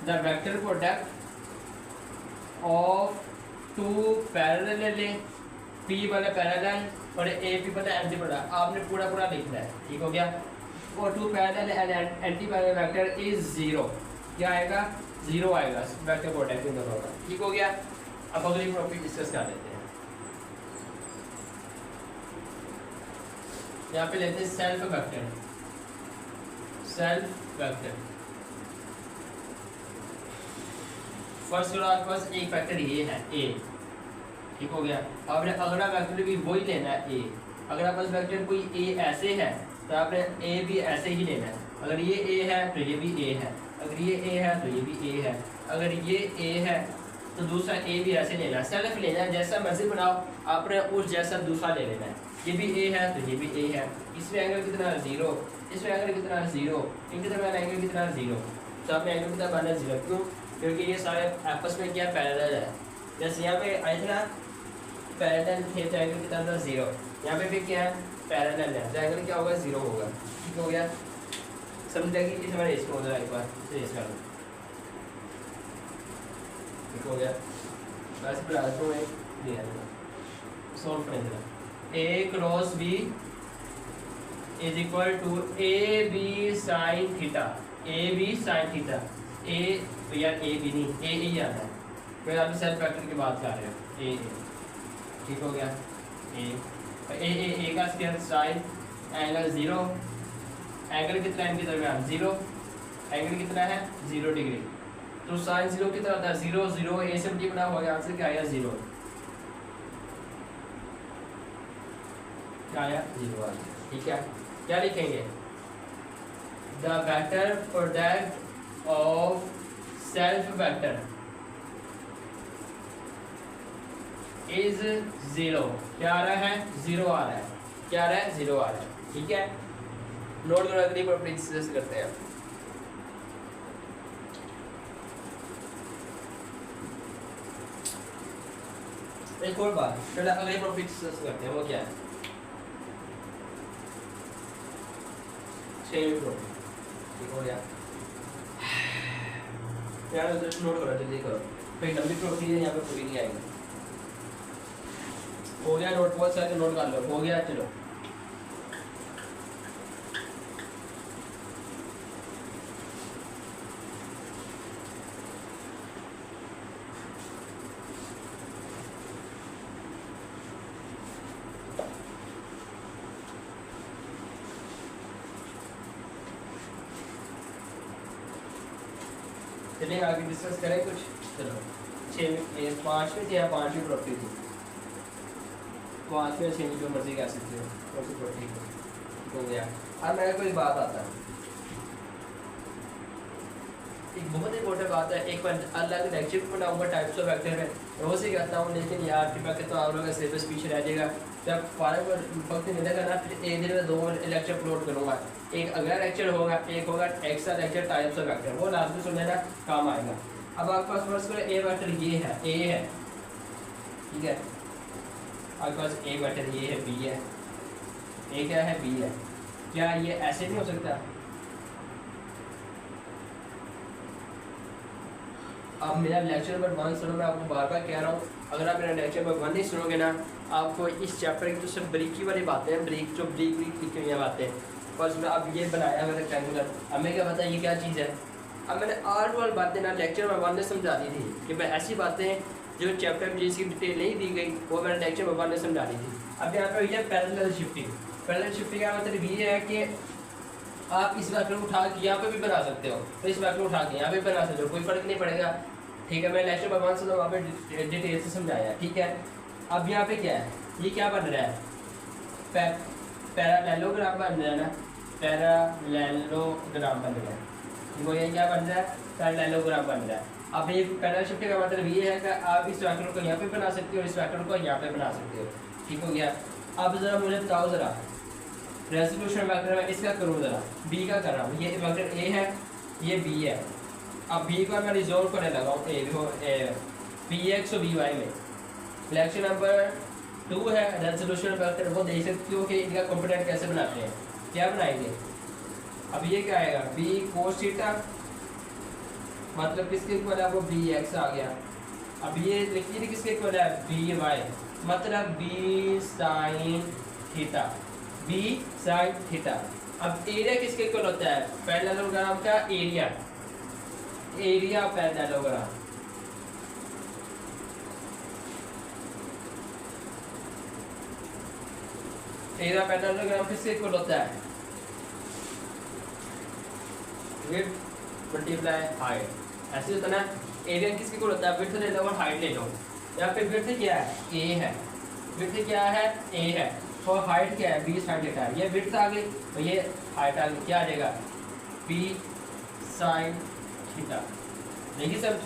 Speaker 1: the vector product of two parallel, P वाला पैरेलल और ए पी वाला एंटी पैरेलल, आपने पूरा पूरा लिखना है, ठीक हो गया। और two parallel and anti parallel vector is 0, क्या आएगा 0 आएगा वेक्टर प्रोडक्ट इन दोनों का, ठीक हो गया। अब अगली प्रॉपर्टी डिस्कस कर लेते हैं। यहाँ पे लेते हैं self vector, self vector. First और आपके पास एक वेक्टर ये है ए, ठीक हो गया। आपने अगला वेक्टर भी वही लेना है ए। अगर आपके पास वेक्टर कोई ए ऐसे है तो आपने ए भी ऐसे ही लेना है। अगर ये ए है तो ये भी ए है, अगर ये ए है तो ये भी ए है, अगर ये ए है तो दूसरा ए भी ऐसे लेना है। सेल्फ लेना है, जैसा मर्जी बनाओ, आपने उस जैसा दूसरा ले लेना है। ये भी ए है तो ये भी ए है, इसमें एंगल कितना है 0, इसमें एंगल कितना है 0, इनकी तरफ एंगल कितना है 0, तो आपने एंगल कितना माना 0, क्यों, क्योंकि ये सारे आपस में क्या पैरेलल है। जैसे यहाँ पे आए थे ना पैरेलल थे तो एंगल कितना था 0, यहाँ पे भी क्या है पैरेलल है तो एंगल क्या होगा 0 होगा, ठीक हो गया। समझ जाएगी इस बार इसको उधर एक बार रेस कर लो, ठीक हो गया। बस प्लास में दिया सॉल्व करेंगे। A cross B is equal to A B sine theta, A B sine theta, A तो यार ए बी नहीं ए ही आता है, फिर आप सेल्फ वेक्टर की बात कर रहे हो ए, ठीक हो गया। ए का स्क्वायर साइन एंगल 0, एंगल कितना है इनके दरमियान 0, एंगल कितना है 0 डिग्री, तो साइन 0 कितना आता है 0, 0 ए से मल्टीप्लाई हो गया, आंसर क्या आया 0, क्या आया 0 आ गया, ठीक है। क्या लिखेंगे, the vector product of self vector is 0, क्या आ रहा है 0 आ रहा है, क्या आ रहा है 0 आ रहा है, ठीक है। नोट करो, अगली प्रॉपर्टी डिस्कस करते हैं। एक और बात, चलो अगली प्रॉपर्टी डिस्कस करते हैं, वो क्या है सेम प्रॉपर्टी, ठीक हो गया। यार जस्ट नोट करो, जल्दी करो, भाई लंबी प्रॉपर्टी है यहाँ पे पूरी नहीं आएगी। हो गया नोट, बहुत सारे नोट कर लो, हो गया चलो। चलिए आगे डिस्कस करें कुछ, चलो 5वीं या 5वीं प्रॉपर्टी थी, 5वीं 6वीं जो मर्जी कह सकते हो, कौन सी प्रॉपर्टी हो गया। अब मेरा कोई बात आता है, एक बहुत इंपॉर्टेंट बात है, एक बार अलग लेक्चर भी बनाऊंगा टाइप्स ऑफ वेक्टर में, रोज ही कहता हूँ, लेकिन यार कृपया करता हूँ आप लोगों का सिलेबस पीछे रह जाएगा। जब फारग वक्त मिलेगा ना, फिर एक दिन में 2 लेक्चर अपलोड करूँगा, एक अगला लेक्चर होगा, एक होगा extra lecture types of vector, वो लाजमी सुनने ना काम आएगा। अब आपके पास फर्स्ट करो ए वेक्टर ये है, ए है, ठीक है, आपके पास ए वेक्टर ये है, बी है, ए क्या है बी है, क्या ये ऐसे नहीं हो सकता। अब मेरा लेक्चर नंबर 1 सुनो, मैं आपको बार बार कह रहा हूँ, अगर आप मेरा लेक्चर नंबर 1 नहीं सुनोगे ना, आपको इस चैप्टर की जो सब ब्रीकी वाली बातें हैं, ब्रीक जो ब्रीक लिखी हुई हैं बातें, बस मैं अब ये बनाया है रेक्टेंगुलर, अब मैं क्या पता ये क्या चीज़ है। अब मैंने आर्ट वाली बातें ना लेक्चर नंबर 1 में समझा दी थी, कि मैं ऐसी बातें जो चैप्टर में जिसकी डिटेल नहीं दी गई वो मैंने लेक्चर नंबर 1 में समझा दी थी। अब यहाँ पर ये पैरेलल शिफ्टिंग, पैरेलल शिफ्टिंग का मतलब ये है कि आप इस वेक्टर को उठा के यहाँ पे भी बना सकते हो, तो इस वेक्टर को उठा के यहाँ पे बना सकते हो, कोई फर्क नहीं पड़ेगा, ठीक है। मैं लेक्चर नंबर 1 से वहाँ पे डिटेल से समझाया, ठीक है। अब यहाँ पे क्या है, ये क्या बन रहा है पैरालेलोग्राम बन रहा है ना, पैरालेलोग्राम बन रहा है, वो ये क्या बन रहा है, पैरालेलोग्राम बन रहा है। अब ये पैरल शिफ्ट का मतलब ये है कि आप इस वेक्टर को यहाँ पे बना सकते हो, इस वेक्टर को यहाँ पे बना सकते हो, ठीक हो गया। अब ज़रा मुझे बताओ ज़रा रेजोल्यूशन वेक्टर में इसका करूँ ज़रा, बी का कर रहा हूँ, ये वेक्टर ए है, ये बी है। अब बी को मैं रिजोल्व करने लगा हूँ बी एक्स और बी वाई में। लेक्चर नंबर 2 है रेजोल्यूशन वेक्टर, वो देख सकते हो कि इनका कंपोनेंट कैसे बनाते हैं। क्या बनाएंगे, अब ये क्या आएगा, बी कोस थीटा मतलब किसके इक्वल है, वो बी एक्स आ गया। अब ये लिखिए किसके इक्वल है, बी वाई मतलब B sine theta, B sine theta. अब एरिया किसके इक्वल होता है, पैरेललोग्राम का area, area parallelogram. Area parallelogram किसके इक्वल होता है, विड्थ मल्टीप्लाई हाइट, ऐसे होता है ना। एरिया किसके इक्वल होता है, विड्थ ले लो और हाइट ले लो। यहाँ पे विड्थ क्या है, ए है, विड्थ क्या है, ए है, और हाइट क्या है, बी साइन थीटा है। ये विड्थ आ गई और ये हाइट आ गई, क्या आ जाएगा, बी साइन थीटा। देखिए सब,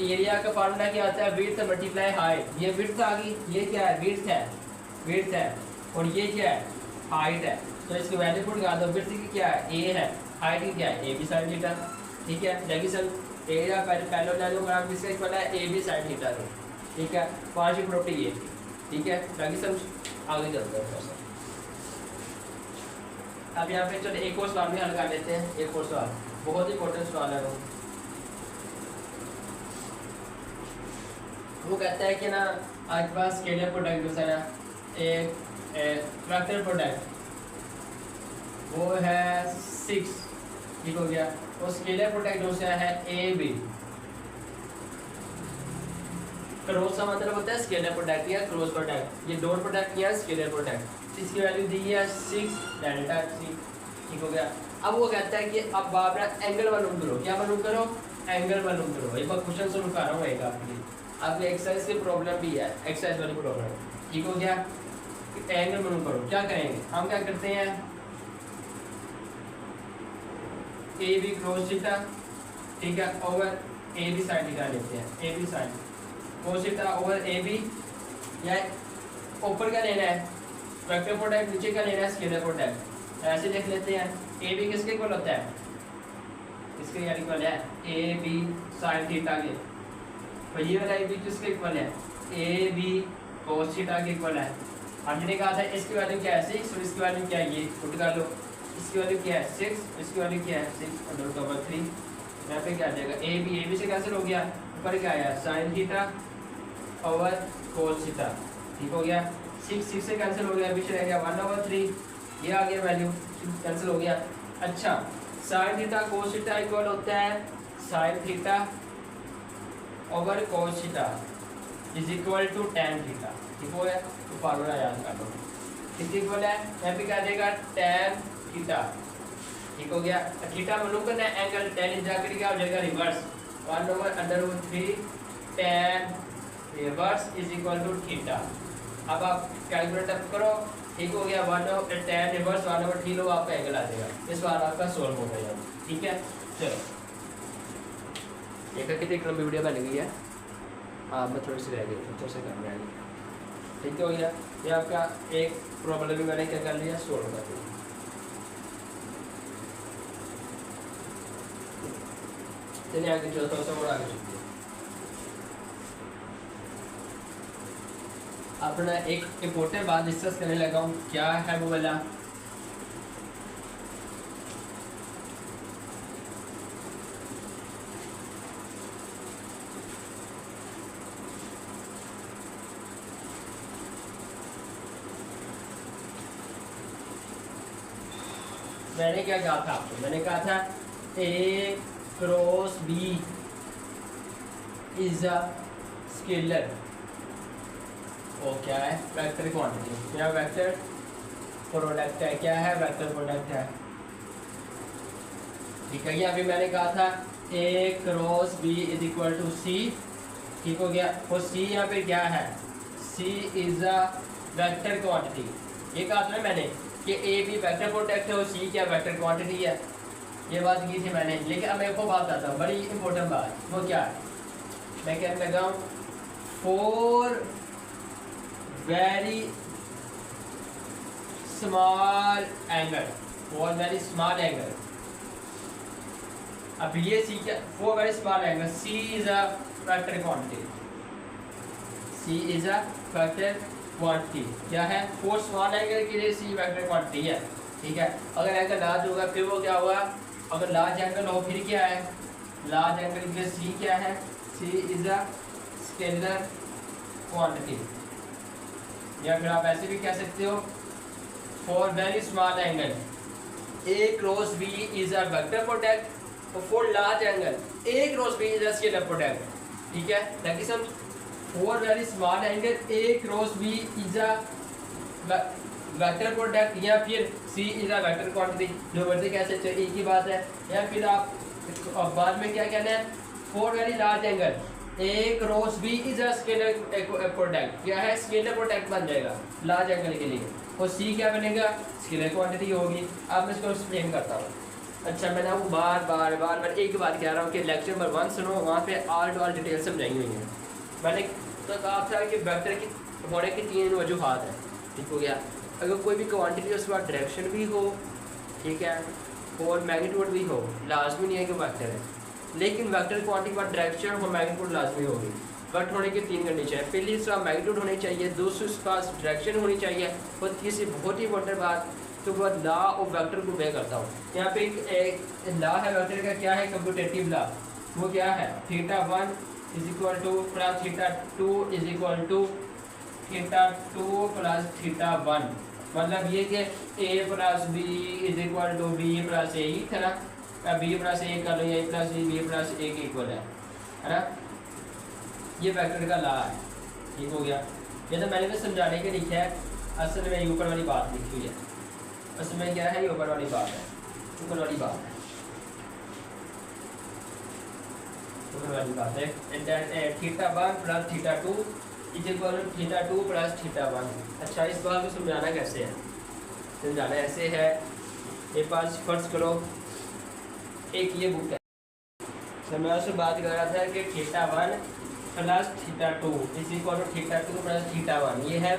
Speaker 1: एरिया का फार्मूला क्या आता है, विड्थ मल्टीप्लाई हाइट। ये विड्थ आ गई, ये क्या है, विड्थ है, विड्थ है, और ये क्या है, हाइट है। तो इसकी वैल्यू पुट कर दो, विड्थ की क्या है, ए है, हाइट की क्या है, ए बी साइन थीटा। ठीक है, देखिए सब एरिया पैरेललोग्राम किसका इक्वल है, ए बी साइन थीटा को। ठीक है, पांचवी प्रॉपर्टी ये थी। ठीक है, बाकी सब आगे चलते हैं। अब यहाँ पे चलो एक और सवाल भी हल कर लेते हैं। एक और सवाल बहुत इंपॉर्टेंट सवाल है वो कहता है कि ना आपके पास स्केलर प्रोडक्ट जो है ना, एक वेक्टर प्रोडक्ट वो है 6, ठीक हो गया। और स्केलर प्रोडक्ट जो है ए बी, क्रॉस का मतलब होता है स्केलर प्रोडक्ट या क्रॉस प्रोडक्ट। ये डॉट प्रोडक्ट या स्केलर प्रोडक्ट, इसकी वैल्यू दी है 6 डेल्टा 3, ठीक हो गया। अब वो कहता है कि अब आप एंगल मालूम करो, क्या मालूम करो, एंगल मालूम करो। एक बार क्वेश्चन सोल्व कर रहा हूँ एक आपकी एक्सरसाइज की प्रॉब्लम भी है, एक्सरसाइज वाली प्रॉब्लम, ठीक हो गया। एंगल मालूम करो, क्या करेंगे हम, क्या करते हैं, ए बी क्रॉस थीटा, ठीक है, over A B sine theta लेते हैं, A B sine cos theta over A B, या ऊपर का लेना है वेक्टर प्रोडक्ट, नीचे का लेना है स्केलर प्रोडक्ट। ऐसे लिख लेते हैं, ए बी किसके इक्वल होता है, इसके यानी इक्वल है ए बी साइन थीटा के, तो ये वाला ए बी किसके इक्वल है, ए बी cos थीटा के इक्वल है। हमने कहा था इसकी वैल्यू क्या है 6 और इसकी वैल्यू क्या है, ये पुट कर लो, इसकी वैल्यू क्या है 6, इसकी वैल्यू क्या है 6/3। यहाँ पे क्या आ जाएगा, ए बी से कैंसिल हो गया, ऊपर क्या आया sign theta over cos theta, ठीक हो गया। 6 से कैंसिल हो गया, पीछे रह गया 1/3, ये आ गया वैल्यू, कैंसिल हो गया। अच्छा, sine theta cos theta equal होता है sine theta over cos theta is equal to tan theta, ठीक हो गया। तो फार्मूला याद कर लो, किसके इक्वल है, यहाँ पे क्या देगा tan थीटा, ठीक हो गया। थीटा मालूम करना है, एंगल tan जाकर क्या हो जाएगा, reverse 1/√3 tan reverse is equal to theta. अब आप कैलकुलेट अप करो, ठीक हो गया, 1/tan रिवर्स 1/3 लो, आपका एंगल आ जाएगा। इस बार आपका सोल्व हो गया, ठीक है। चलो देखा कितनी लंबी वीडियो बन गई है, हाँ मैं थोड़ी सी रह गई, अच्छे से कर रही, ठीक हो गया। ये आपका एक प्रॉब्लम भी मैंने क्या कर लिया, सोल्व कर दिया। चलिए आगे चलो, थोड़ा सा और आगे चलते हैं। अपना एक इम्पोर्टेंट बात डिस्कस करने लगा हूँ, क्या है वो वाला, मैंने क्या कहा था आपको, मैंने कहा था A cross B is a scalar, वो क्या है, वेक्टर क्वांटिटी या वेक्टर प्रोडक्ट है, क्या है, वेक्टर प्रोडक्ट है, ठीक है। अभी मैंने कहा था A cross B is equal to C, ठीक हो गया। और सी यहाँ पे क्या है, C is a vector quantity, ये कहा था मैंने, कि ए बी वेक्टर प्रोडक्ट है और सी क्या वेक्टर क्वांटिटी है। ये बात की थी मैंने, लेकिन अब मैं आपको बात बताता हूँ, बड़ी इंपॉर्टेंट बात। वो क्या है, मैं कहने लगा हूँ for very small angle, for very small angle. अब ये सी क्या, for very small angle C is a vector quantity, C is a vector quantity. क्या है, फॉर स्मॉल एंगल के लिए सी वेक्टर क्वांटिटी है, ठीक है। अगर एंगल लार्ज होगा फिर वो क्या होगा, अगर लार्ज एंगल हो फिर क्या है, लार्ज एंगल के लिए सी क्या है, C is a scalar quantity. या फिर आप ऐसे भी कह सकते हो for very small angle A cross B is a vector product, और for large angle A cross B is a scalar product, ठीक है। ताकि सब for very small angle A cross B is a vector product, या फिर C is a vector quantity, जो मर्जी कह सकते हो, एक ही बात है। या फिर आप बाद में क्या कहना है, for very large angle A cross B is a scalar product, क्या है, स्केलर प्रोडक्ट बन जाएगा लार्ज एंगल के लिए, और सी क्या बनेगा, स्केलर क्वांटिटी होगी। अब मैं इसको एक्सप्लेन करता हूँ। अच्छा, मैंने आपको बार बार एक बात कह रहा हूँ कि लेक्चर नंबर 1 सुनो, वहाँ पे ऑल टू ऑल डिटेल समझाई हुई है। मैंने तो कहा था कि वेक्टर की होने की 3 वजूहात हैं, ठीक हो गया। अगर कोई भी क्वांटिटी उसके बाद डायरेक्शन भी हो, ठीक है, और मैग्नीट्यूड भी हो, लाजमी नहीं है कि वेक्टर है, लेकिन वेक्टर क्वांटिटी के बाद डायरेक्शन और मैग्नीट्यूड लाजमी होगी। बट होने की 3 कंडीशन है, पहली इसका मैग्नीट्यूड होनी चाहिए, दूसरी उसके पास डायरेक्शन होनी चाहिए, और तीसरी बहुत ही इंपॉर्टेंट बात, तो वह लॉ ऑफ वेक्टर को मैं करता हूँ। यहाँ पे एक लॉ है वेक्टर का, क्या है, कम्प्यूटेटिव लॉ। वो क्या है, θ1 is equal to plus θ2 is equal to θ2 plus θ1। मतलब ये कि a plus B is equal to B plus A ही था ना, बी प्लस ए कर लो, A plus B plus A के इक्वल है ना। ये वेक्टर का लॉ है, ठीक हो गया। ये तो मैंने भी समझाने के लिखा है, असल में ऊपर वाली बात लिखी हुई है। असल में क्या है, ये ऊपर वाली बात है, ऊपर वाली बात है, ऊपर वाली बात है। θ1 plus θ2 is equal to θ2 plus θ1। अच्छा, इस बात को समझाना कैसे है, समझाना ऐसे है, मेरे पास फर्ज करो एक ये बुक है, तो मैं उससे बात कर रहा था कि θ1 plus θ2 is equal to θ2 plus θ1। ये है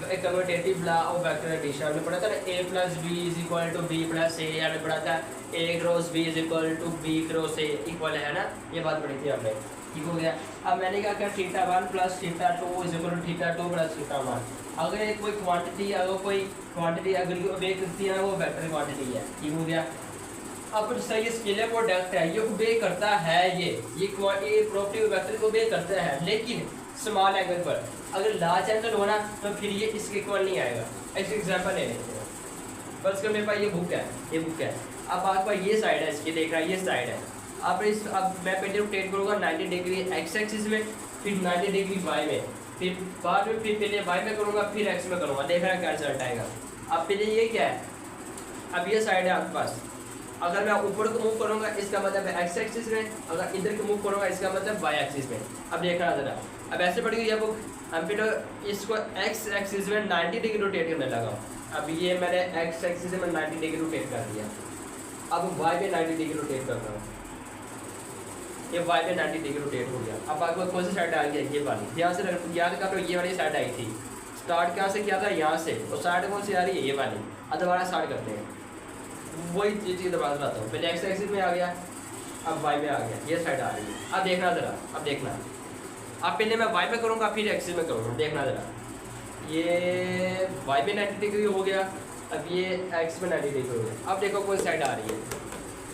Speaker 1: एक commutative law of vector addition. हमने पढ़ा था ना, a plus B is equal to B plus A, हमने पढ़ा था a cross B is equal to B cross A equal है ना, ये बात पढ़ी थी हमने, ठीक हो गया। अब मैंने क्या किया, θ1 plus θ2 is equal to θ2 plus θ1। अगर कोई क्वांटिटी अगर ओबे करती है, वो वेक्टर क्वांटिटी है, ठीक हो गया। अब सही ये स्केलर प्रोडक्ट है, ये ओबे करता है, ये प्रॉपर्टी वेक्टर को ओबे करता है, लेकिन स्मॉल एंगल पर। अगर लार्ज एंगल होना तो फिर ये इसके इक्वल नहीं आएगा। ऐसे एग्जांपल ले लेते हैं, बस कर मेरे पास ये बुक है, ये बुक है। अब आपका ये साइड है, इसकी देख रहा है, ये साइड है। अब मैं पहले रोटेट करूँगा 90 डिग्री एक्स एक्सिस में, फिर 90 डिग्री वाई में, फिर बाद में फिर पहले वाई में करूँगा, फिर एक्स में करूँगा, देख रहा है क्या रिजल्ट आएगा। अब पहले ये क्या है, अब ये साइड है आपके पास, अगर मैं ऊपर को मूव करूँगा इसका मतलब है एक्स एक्सिस में, अगर इधर को मूव करूँगा इसका मतलब वाई एक्सिस में। अब देखना ज़रा, अब ऐसे पड़ी हुई है बुक, अब फिर इसको एक्स एक्सिस में 90 डिग्री रोटेट करने लगा। अब ये मैंने एक्स एक्सिस में 90 डिग्री रोटेट कर दिया, अब वाई पे 90 डिग्री रोटेट कर रहा हूँ, ये वाई पे 90 डिग्री रोटेट हो गया। अब आपको कौन सी साइड आ गई, ये वाली। यहाँ से याद कर लो, ये वाली साइड आई थी, स्टार्ट कहाँ से किया था, यहाँ से, और साइड कौन सी आ रही है, ये वाली। अब दोबारा स्टार्ट करते हैं, वही चीज़ दोबारा बताता हूँ। पहले एक्स एक्सिस में आ गया, अब वाई में आ गया, ये साइड आ रही है। अब देखना ज़रा, अब देखना, अब पहले मैं वाई में करूँगा, फिर एक्सिस में करूँगा, देखना ज़रा, ये वाई में 90 डिग्री हो गया, अब ये एक्स में 90 डिग्री हो गया। अब देखो कौन सी साइड आ रही है,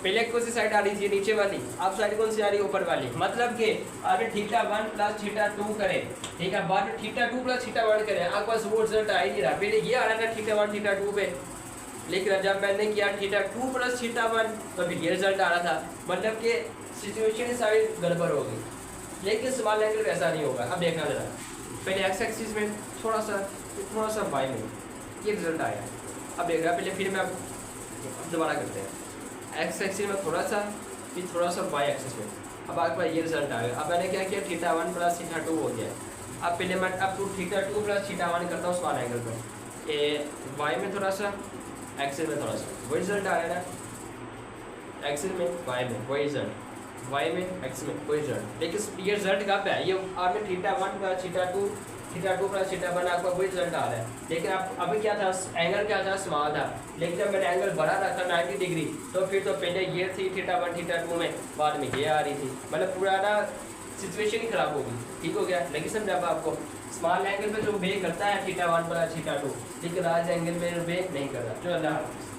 Speaker 1: पहले कौन सी साइड आ रही थी, नीचे वाली, अब साइड कौन सी आ रही है, ऊपर वाली। मतलब कि अगर θ1 प्लस θ2 करें, ठीक है, बाद में θ2 प्लस θ1 करें, आपके पास वो रिजल्ट आ ही नहीं रहा। पहले ये आ रहा था θ1 θ2 पे, लेकिन जब मैंने किया θ2 प्लस θ1 तो फिर ये रिजल्ट आ रहा था। मतलब कि सिचुएशन सारी गड़बड़ हो गई, लेकिन स्मॉल एंगल वैसा नहीं होगा। अब देखना जरा, पहले एक्स एक्सिस में थोड़ा सा वाई में, ये रिजल्ट आया। अब देख रहा, पहले फिर मैं दोबारा करते हैं, एक्स एक्सिस में थोड़ा सा, फिर थोड़ा सा वाई एक्सिस में। अब आपके पास ये रिजल्ट आ गया। अब मैंने क्या किया, θ1 प्लस θ2 हो गया। अब पहले मैं अब θ2 प्लस θ1 करता हूँ स्मॉल एंगल पर, वाई में थोड़ा सा, एक्सेल में थोड़ा सा वही रिजल्ट आ रहा है ना, एक्सेल में वाई में वही रिजल्ट, वाई में एक्स में वही रिजल्ट। लेकिन ये रिजल्ट कब है, ये आपने theta 1 plus theta 2 plus theta 1 आपका वही रिजल्ट आ रहा है। लेकिन आप अभी क्या था, एंगल क्या था, स्मॉल था। लेकिन जब मैंने एंगल बढ़ा रखा 90 डिग्री तो फिर तो पहले ये थी थीटा 1 थीटा 2 में, बाद में ये आ रही थी, मतलब पूरा ना सिचुएशन ही खराब होगी। ठीक हो गया, लेकिन समझा आपको स्मॉल एंगल पे जो बे करता है थीटा 1 प्लस थीटा 2, लेकिन लार्ज एंगल में बे नहीं करता। चलो अल्लाह हाफ़िज़।